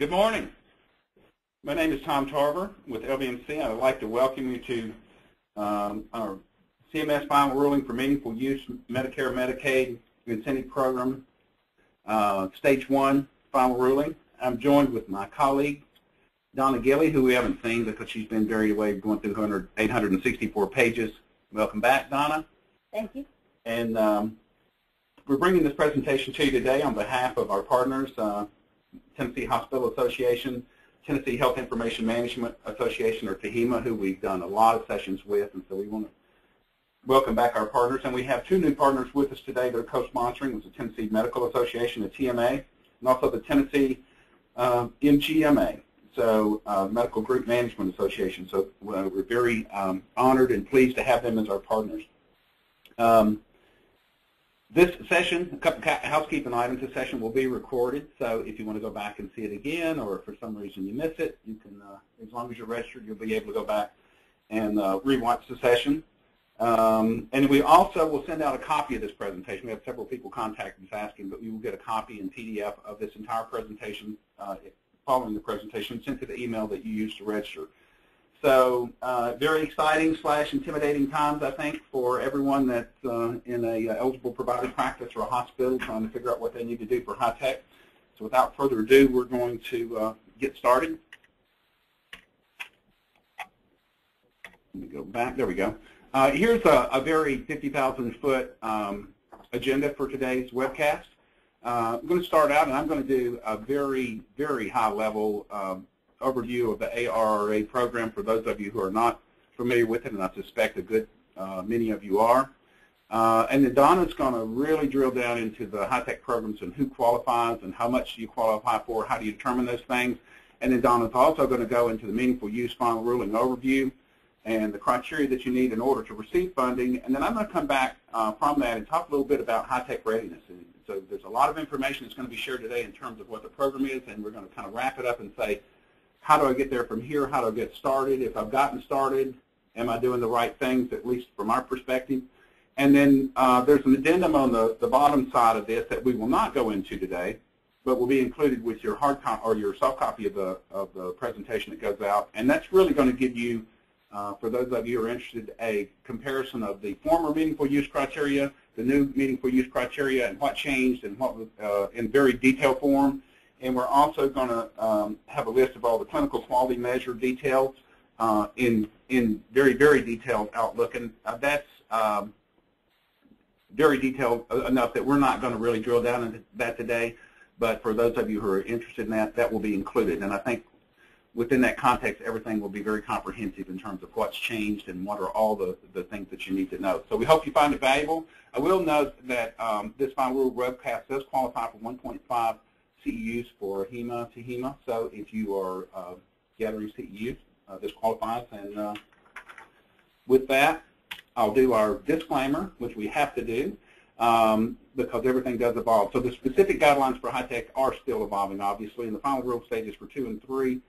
Good morning. My name is Tom Tarver with LVMC. I would like to welcome you to our CMS final ruling for meaningful use Medicare Medicaid incentive program, stage 1 final ruling. I'm joined with my colleague, Donna Gilley, who we haven't seen because she's been buried away going through 864 pages. Welcome back, Donna. Thank you. And we're bringing this presentation to you today on behalf of our partners, Tennessee Hospital Association, Tennessee Health Information Management Association, or THEMA, who we've done a lot of sessions with, and so we want to welcome back our partners. And we have two new partners with us today that are co-sponsoring. It's the Tennessee Medical Association, the TMA, and also the Tennessee MGMA, so Medical Group Management Association. So we're very honored and pleased to have them as our partners. This session, a couple of housekeeping items, this session will be recorded, so if you want to go back and see it again, or if for some reason you miss it, you can, as long as you're registered, you'll be able to go back and rewatch the session. And we also will send out a copy of this presentation. We have several people contacting us asking, but we will get a copy in PDF of this entire presentation following the presentation sent to the email that you used to register. So very exciting / intimidating times, I think, for everyone that's in a eligible provider practice or a hospital trying to figure out what they need to do for high tech. So without further ado, we're going to get started. Let me go back. There we go. Here's a very 50,000-foot agenda for today's webcast. I'm going to start out, and I'm going to do a very, very high-level overview of the ARRA program for those of you who are not familiar with it, and I suspect a good many of you are. And then Donna's going to really drill down into the high-tech programs and who qualifies and how much you qualify for, how do you determine those things. And then Donna's also going to go into the meaningful use final ruling overview and the criteria that you need in order to receive funding. And then I'm going to come back from that and talk a little bit about high-tech readiness. And so there's a lot of information that's going to be shared today in terms of what the program is, and we're going to kind of wrap it up and say, how do I get there from here? How do I get started? If I've gotten started, am I doing the right things, at least from our perspective? And then there's an addendum on the bottom side of this that we will not go into today, but will be included with your hard copy or your soft copy of the presentation that goes out. And that's really going to give you, for those of you who are interested, a comparison of the former meaningful use criteria, the new meaningful use criteria, and what changed and what was in very detailed form. And we're also going to have a list of all the clinical quality measure details in very, very detailed outlook. And that's very detailed enough that we're not going to really drill down into that today. But for those of you who are interested in that, that will be included. And I think within that context, everything will be very comprehensive in terms of what's changed and what are all the things that you need to know. So we hope you find it valuable. I will note that this final rule webcast does qualify for 1.5 CEUs for HEMA to HEMA. So if you are gathering CEUs, this qualifies. And with that, I'll do our disclaimer, which we have to do because everything does evolve. So the specific guidelines for high tech are still evolving, obviously, and the final rule stages for 2 and 3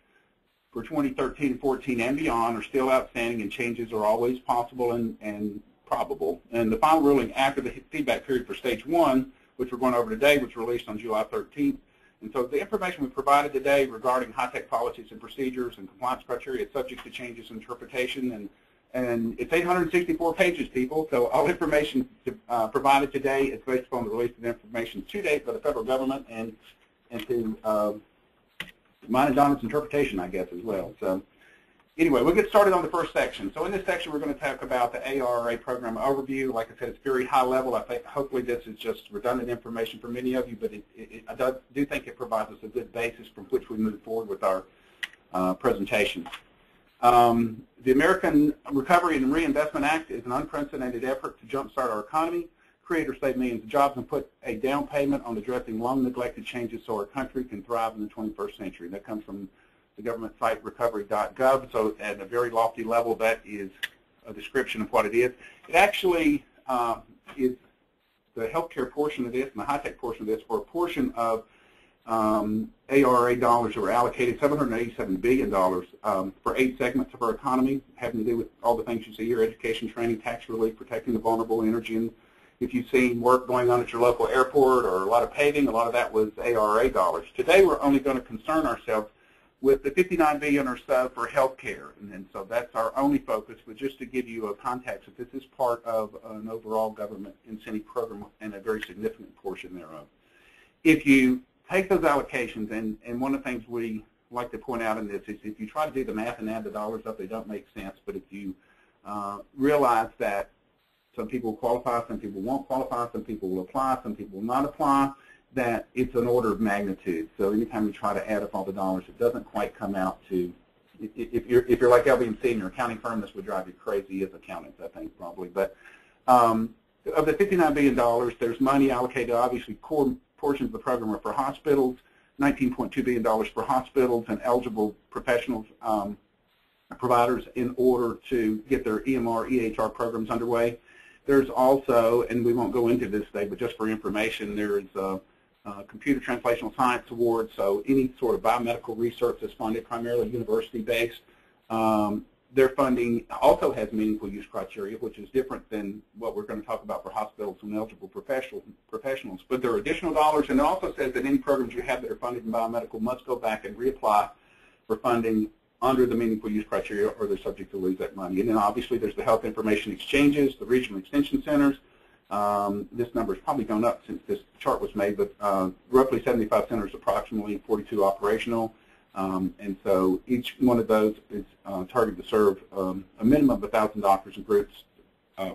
for 2013, 14, and beyond are still outstanding, and changes are always possible and probable. And the final ruling after the feedback period for stage 1, which we're going over today, was released on July 13th. And so the information we provided today regarding high-tech policies and procedures and compliance criteria is subject to changes in interpretation, and it's 864 pages, people. So all information provided today is based upon the release of information to date by the federal government and to mine and Donna's interpretation, I guess, as well. So anyway, we'll get started on the first section. So in this section, we're going to talk about the ARRA program overview. Like I said, it's very high level. I think hopefully this is just redundant information for many of you, but I do think it provides us a good basis from which we move forward with our presentation. The American Recovery and Reinvestment Act is an unprecedented effort to jumpstart our economy, create or save millions of jobs, and put a down payment on addressing long-neglected changes so our country can thrive in the 21st century. That comes from the government site recovery.gov. So at a very lofty level, that is a description of what it is. It actually is the healthcare portion of this and the high-tech portion of this, or a portion of ARRA dollars that were allocated, $787 billion for 8 segments of our economy, having to do with all the things you see here: education, training, tax relief, protecting the vulnerable, energy and If you've seen work going on at your local airport or a lot of paving, a lot of that was ARRA dollars. Today we're only going to concern ourselves with the $59 billion or so for healthcare, and so that's our only focus. But just to give you a context, that this is part of an overall government incentive program and a very significant portion thereof. If you take those allocations, and one of the things we like to point out in this is if you try to do the math and add the dollars up, they don't make sense. But if you realize that some people qualify, some people won't qualify, some people will apply, some people will not apply, that it's an order of magnitude. So anytime you try to add up all the dollars, it doesn't quite come out to, if you're like LB&C in your accounting firm, this would drive you crazy as accountants, I think, probably. But of the $59 billion, there's money allocated, obviously, core portions of the program are for hospitals, $19.2 billion for hospitals and eligible professionals, providers in order to get their EMR, EHR programs underway. There's also, and we won't go into this today, but just for information, there's Computer Translational Science Award, so any sort of biomedical research that's funded, primarily university-based. Their funding also has meaningful use criteria, which is different than what we're going to talk about for hospitals and eligible professionals. But there are additional dollars, and it also says that any programs you have that are funded in biomedical must go back and reapply for funding under the meaningful use criteria, or they're subject to lose that money. And then obviously there's the health information exchanges, the regional extension centers. This number has probably gone up since this chart was made, but roughly 75 centers, approximately 42 operational. And so each one of those is targeted to serve a minimum of 1,000 doctors and groups,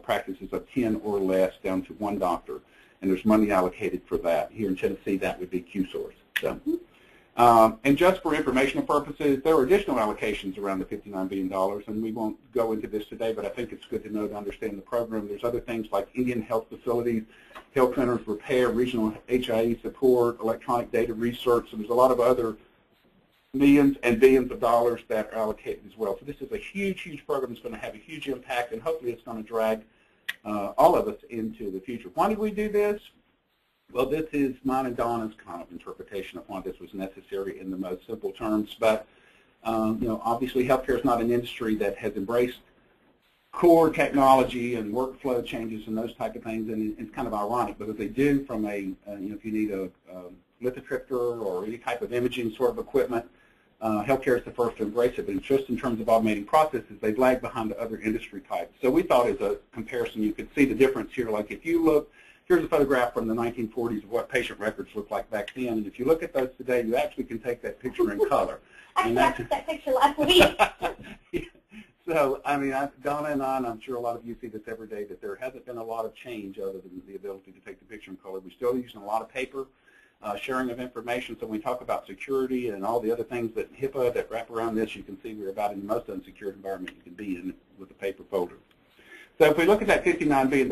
practices of 10 or less, down to 1 doctor. And there's money allocated for that. Here in Tennessee, that would be Q-Source. So, and just for informational purposes, there are additional allocations around the $59 billion, and we won't go into this today, but I think it's good to know to understand the program. There's other things like Indian health facilities, health centers, repair, regional HIE support, electronic data research, so there's a lot of other millions and billions of dollars that are allocated as well. So this is a huge, huge program that's going to have a huge impact, and hopefully it's going to drag all of us into the future. Why did we do this? Well, this is mine and Donna's kind of interpretation of why this was necessary in the most simple terms. But you know, obviously, healthcare is not an industry that has embraced core technology and workflow changes and those type of things. And it's kind of ironic because they do from a you know, if you need a lithotripter or any type of imaging sort of equipment, healthcare is the first to embrace it. But just in terms of automating processes, they've lagged behind the other industry types. So we thought as a comparison, you could see the difference here. Like if you look. Here's a photograph from the 1940s of what patient records looked like back then, and if you look at those today, you actually can take that picture in color. Actually, I took that picture last week. So, I mean, Donna and I, and I'm sure a lot of you see this every day, that there hasn't been a lot of change other than the ability to take the picture in color. We're still using a lot of paper, sharing of information. So when we talk about security and all the other things that HIPAA that wrap around this, you can see we're about in the most unsecured environment you can be in with a paper folder. So if we look at that $59 billion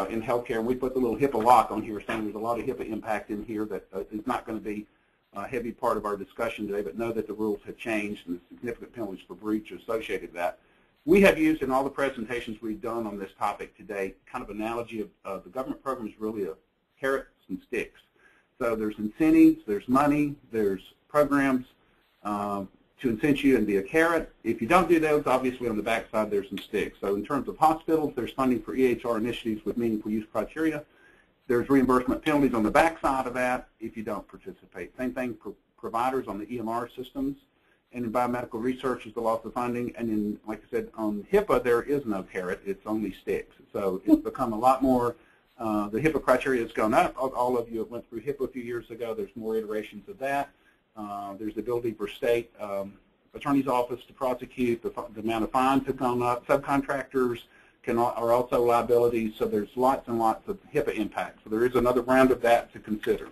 in healthcare, and we put the little HIPAA lock on here saying there's a lot of HIPAA impact in here that is not going to be a heavy part of our discussion today, but know that the rules have changed and the significant penalties for breach associated with that. We have used in all the presentations we've done on this topic today kind of analogy of the government program is really a carrots and sticks. So there's incentives, there's money, there's programs to incent you and be a carrot. If you don't do those, obviously on the backside there's some sticks. So in terms of hospitals, there's funding for EHR initiatives with meaningful use criteria. There's reimbursement penalties on the backside of that if you don't participate. Same thing for providers on the EMR systems. And in biomedical research is the loss of funding. And in, like I said, on HIPAA, there is no carrot. It's only sticks. So it's become a lot more, the HIPAA criteria has gone up. All of you went through HIPAA a few years ago. There's more iterations of that. There's the ability for state attorney's office to prosecute. The amount of fines have gone up. Subcontractors are also liabilities. So there's lots and lots of HIPAA impact. So there is another round of that to consider.